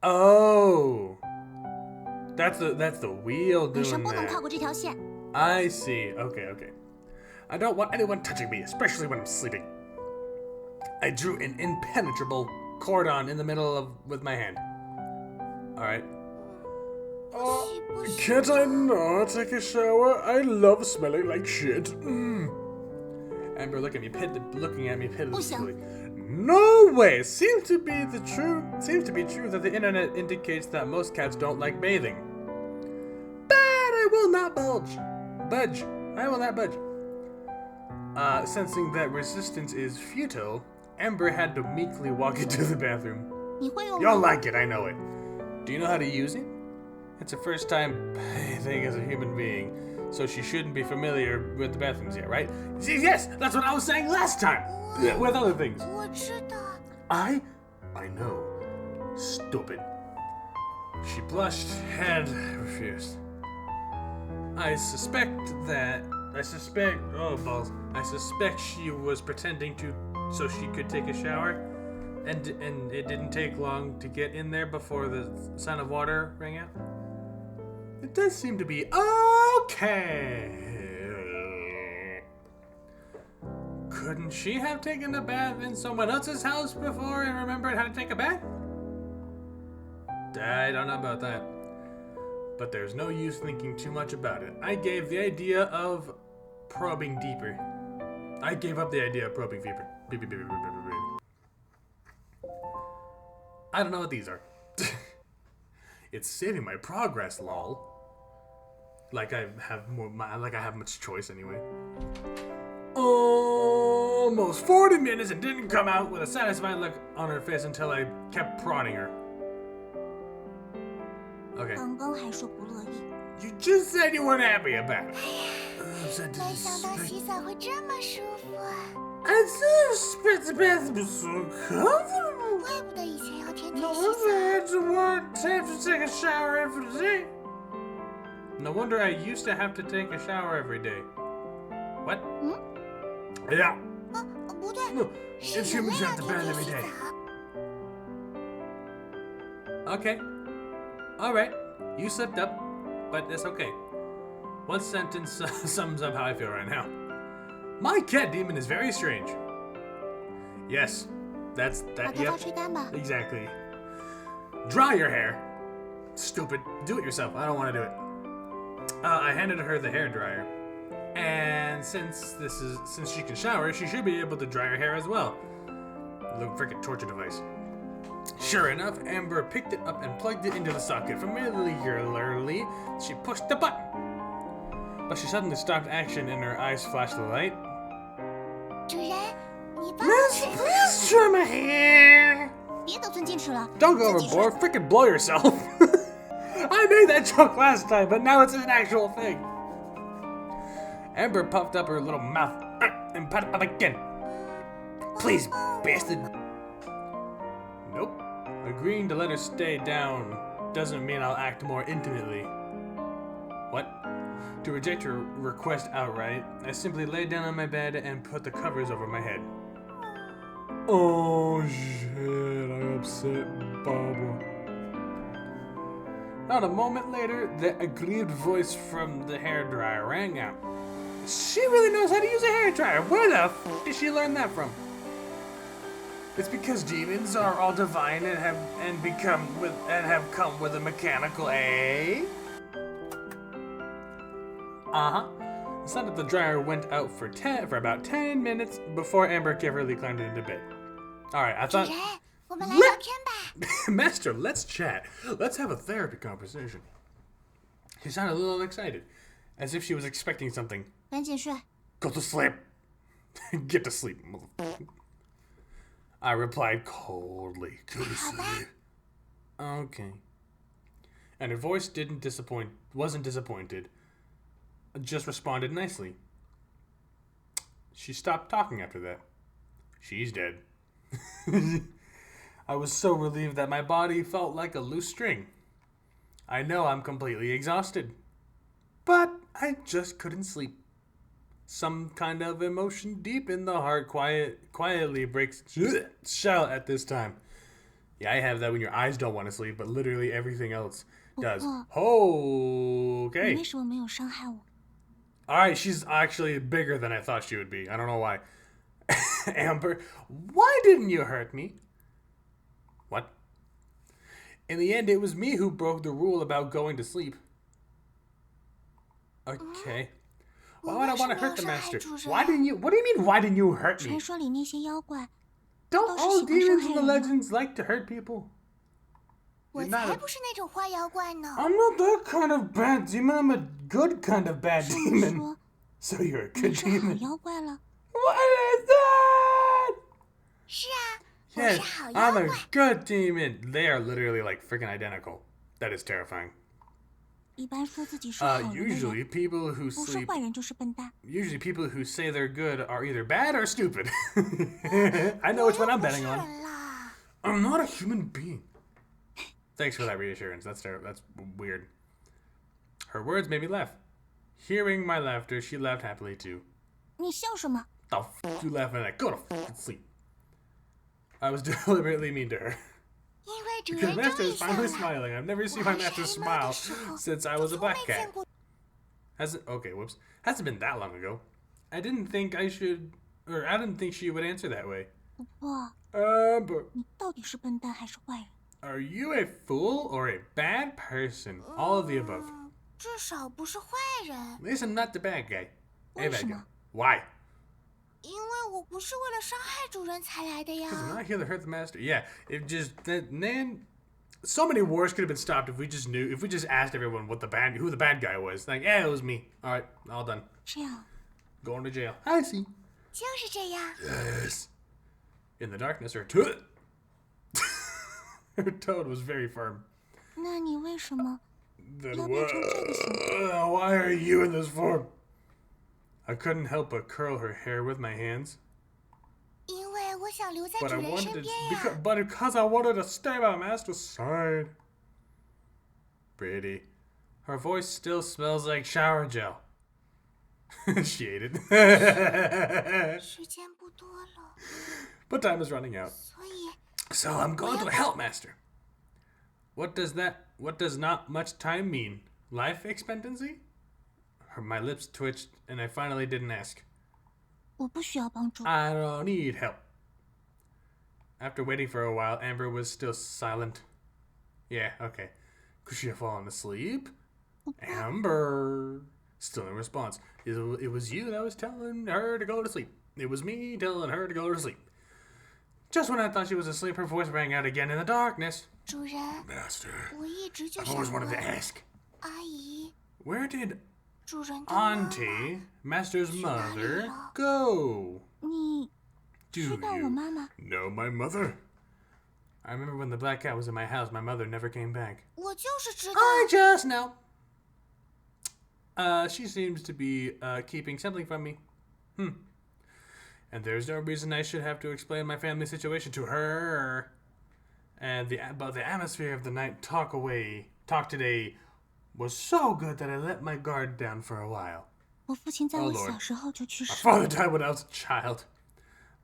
Oh, that's the wheel 女生 doing 不能跨 that. 过这条线。 I see. Okay. I don't want anyone touching me, especially when I'm sleeping. I drew an impenetrable cordon in the middle with my hand. All right. 洗不洗？ Can't I not take a shower? I love smelling like shit. Amber looking at me pitilessly. No way! Seems to be true that the internet indicates that most cats don't like bathing. But I will not budge. I will not budge. Sensing that resistance is futile, Amber had to meekly walk into the bathroom. 你会用 You'll 吗？ like it, I know it. Do you know how to use it? It's her first time bathing as a human being, so she shouldn't be familiar with the bathrooms yet, right? See, yes, that's what I was saying last time, with other things. 我知道。 I know. Stupid. She blushed and refused. I suspect she was pretending to so she could take a shower. And it didn't take long to get in there before the sound of water rang out. It does seem to be okay. Couldn't she have taken a bath in someone else's house before and remembered how to take a bath? I don't know about that. But there's no use thinking too much about it. I gave the idea of probing deeper. I gave up the idea of probing deeper. I don't know what these are. It's saving my progress, lol. Like I have much choice anyway. Almost 40 minutes and didn't come out with a satisfied look on her face until I kept prodding her. Okay. 刚刚还说不乐意。 You just said you weren't happy about it. 没想到洗澡会这么舒服啊！ I suspect the bathroom was so comfortable. 怪不得以前要天天 No 洗 wonder 澡。 I had to have to take a shower every day. No wonder I used to have to take a shower every day. What? Yeah. 不对， No, 是 it's 人 humans 类 have 要 to 天 bath 天 every 洗 day. 澡。 Okay. Alright. You slipped up, but it's okay. One sentence sums up how I feel right now. My cat demon is very strange. Yes. That's 把 that. 头发 Yep. 吹干吧。 Exactly. Dry your hair. Stupid. Do it yourself. I don't want to do it. I handed her the hair dryer. And since she can shower, she should be able to dry her hair as well. Little freaking torture device. Sure enough, Amber picked it up and plugged it into the socket. Familiarly, she pushed the button. But she suddenly stopped action and her eyes flashed the light. 主人，你帮我 Miss, 吹。 please trim my hair. 别得寸进尺了。 Don't go 自己吹 overboard. Freaking blow yourself. I made that joke last time, but now it's an actual thing. Amber puffed up her little mouth and patted up again. Please, bastard. Nope. Agreeing to let her stay down doesn't mean I'll act more intimately. What? To reject her request outright, I simply lay down on my bed and put the covers over my head. Oh shit, I upset Baba. Not a moment later, the aggrieved voice from the hairdryer rang out. She really knows how to use a hairdryer. Where the f did she learn that from? It's because demons are all divine and have come with a mechanical A. The sound of the dryer went out for about 10 minutes before Amber cleverly climbed into bed. All right, I 主 thought, 人，我们来聊天吧。 Master, let's chat. Let's have a therapy conversation. She sounded a little excited, as if she was expecting something. 赶紧睡。 Go to sleep. Get to sleep, motherfucker. I replied coldly. Go to sleep. Okay. And her voice wasn't disappointed. Just responded nicely. She stopped talking after that. She's dead. I was so relieved that my body felt like a loose string. I know I'm completely exhausted, but I just couldn't sleep. Some kind of emotion deep in the heart quietly breaks shell at this time. Yeah, I have that when your eyes don't want to sleep, but literally everything else does. Oh, 你 okay. 为什么没有伤害我？ Alright, she's actually bigger than I thought she would be. I don't know why. Amber, why didn't you hurt me? What? In the end, it was me who broke the rule about going to sleep. Okay. Why would I want to hurt the master? Why didn't you? What do you mean, why didn't you hurt me? 传说里那些妖怪， Don't all 都是喜欢伤 demons 害 in the 人的。 legends like to hurt people? 我 You're not 才 a- 不是那种坏妖怪呢。 I'm not that kind of bad demon. I'm a good kind of bad 所以 demon. 说 So you're a 你 good 是好 demon. 妖怪了。 What is that? 是啊，我 Yes, 是好 I'm 妖 a 怪。 good demon. They are literally like freaking identical. That is terrifying. 一般说自己是好人的 Usually 人， people who 不是 sleep, 坏人就是笨蛋。 usually people who say they're good are either bad or stupid. I know which one 我又 I'm 不 betting 是 on. 人啦。 I'm not a human being. Thanks for that reassurance. That's weird. Her words made me laugh. Hearing my laughter, she laughed happily too. 你笑什么？ The f you laughing at? Go to fucking sleep. I was deliberately mean to her. 因为主 The 人 master 终于 is 笑 finally 了。 smiling. I've never 我 seen 还 my 是 master 黑猫 smile 的时候， since I 就 was a 从没 black 见 cat. 过。 Okay, whoops. Hasn't been that long ago. I didn't think I didn't think she would answer that way. 不过， But 你到底是笨蛋还是坏人？ are you a fool or a bad person? All of the above. 至少不是坏人， At least I'm not the bad guy. A 为 bad 什 guy. 么？ Why? 因为我不是为了伤害主人才来的 Because I'm 呀。 not here to hurt the master. Yeah, man. So many wars could have been stopped if we just asked everyone who the bad guy was. Like, yeah, it was me. All right, all done. 这样， Going to jail. I see. 就是这样。 Yes. In the darkness, her tone was very firm. 那你为什么 Then 要变成这个形状？ why are you in this form? I couldn't help but curl her hair with my hands, 因为我想留在 but 主 I 人 wanted 身 to, 边呀。 because I wanted to stay by Master's side. Pretty. Her voice still smells like shower gel. She ate it. 时间不多了， But time is running out. 所以 So I'm going to help Master. What does not much time mean? Life expectancy? My lips twitched and I finally didn't ask. 我不需要帮助。 I don't need help. After waiting for a while, Amber was still silent. Yeah, okay. Could she have fallen asleep? Amber. Still no response. It was you that was telling her to go to sleep. It was me telling her to go to sleep. Just when I thought she was asleep, her voice rang out again in the darkness. 主人， Master, 我一直就 I've 想 always wanted to 问 ask. 阿姨， Where did 主人的妈妈 Auntie, Master's mother, 了？ go? 你 Do 知道我 you 妈妈？ know my mother? I remember when the black cat was in my house, my mother never came back. 我就是知道。 I just know. She seems to be keeping something from me. And there's no reason I should have to explain my family situation to her. But the atmosphere of the night talk today was so good that I let my guard down for a while. 我父亲在 Oh, 我 Lord. 小时候就去 My 世， father died when I was a child.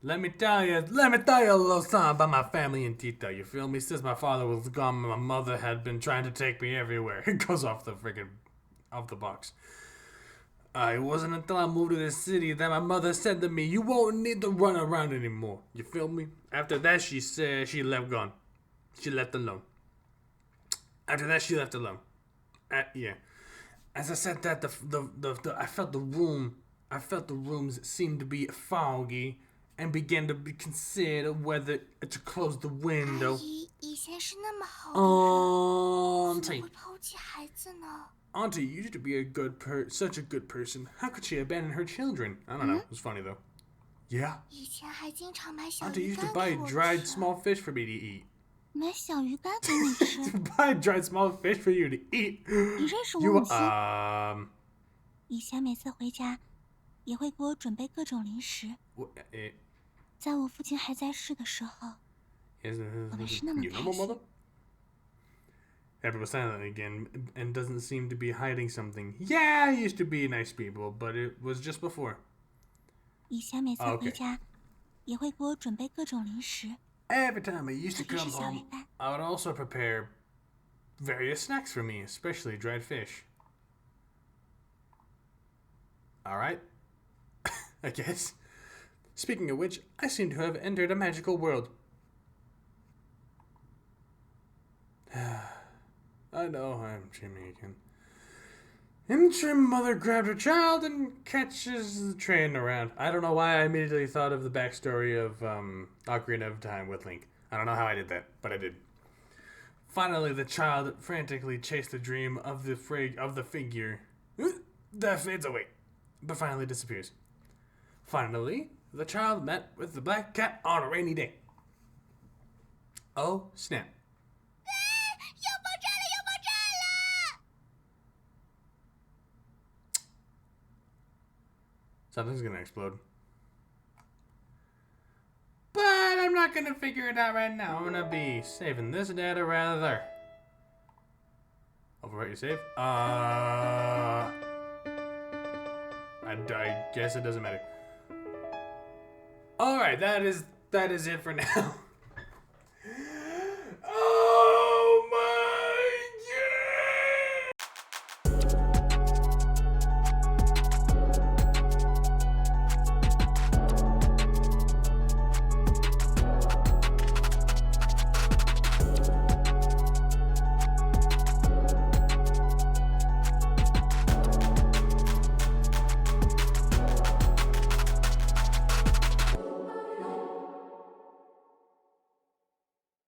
Let me tell you a little something about my family in Tito. You feel me? Since my father was gone, my mother had been trying to take me everywhere. It goes off the box. It wasn't until I moved to the city that my mother said to me, "You won't need to run around anymore." You feel me? After that, she said she left alone. After that, she left alone. Yeah. As I said that, I felt the rooms seemed to be foggy, and began to consider whether to close the 阿 window. 姨以前是那么好的人，怎么 Auntie, 会抛弃孩子呢？ Auntie used to be such a good person. How could she abandon her children? I don't know. It was funny though. Yeah. 以前还经常买小 Auntie 鱼 used to 干 buy 给我 dried 吃。 small fish for me to eat. 买小鱼干给你吃， Buy dried small fish for you to eat. 你认识我 You 母亲？ um. 以前每次回家，也会给我准备各种零食。 在我父亲还在世的时候， You know, 是那么开 my 心。 mother? Edward was silent again and doesn't seem to be hiding something. Yeah, he used to be nice people, but it was just before. 以前每次 OK 回家，也会给我准备各种零食， Every time I used to 特别 come 是小鱼 home, 干。 I would also prepare various snacks for me, especially dried fish. Alright. I guess. Speaking of which, I seem to have entered a magical world. I know, I'm Jimmy again. Interim mother grabbed her child and catches the train around. I don't know why I immediately thought of the backstory of Ocarina of Time with Link. I don't know how I did that, but I did. Finally, the child frantically chased the dream of the figure that fades away, but finally disappears. Finally, the child met with the black cat on a rainy day. Oh, snap. 要爆炸了！要爆炸了！ Something's gonna explode. But I'm not gonna figure it out right now. I'm gonna be saving this data rather. Overwrite your save? I guess it doesn't matter. Alright, that is it for now. Oh my god!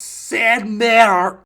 Sad matter.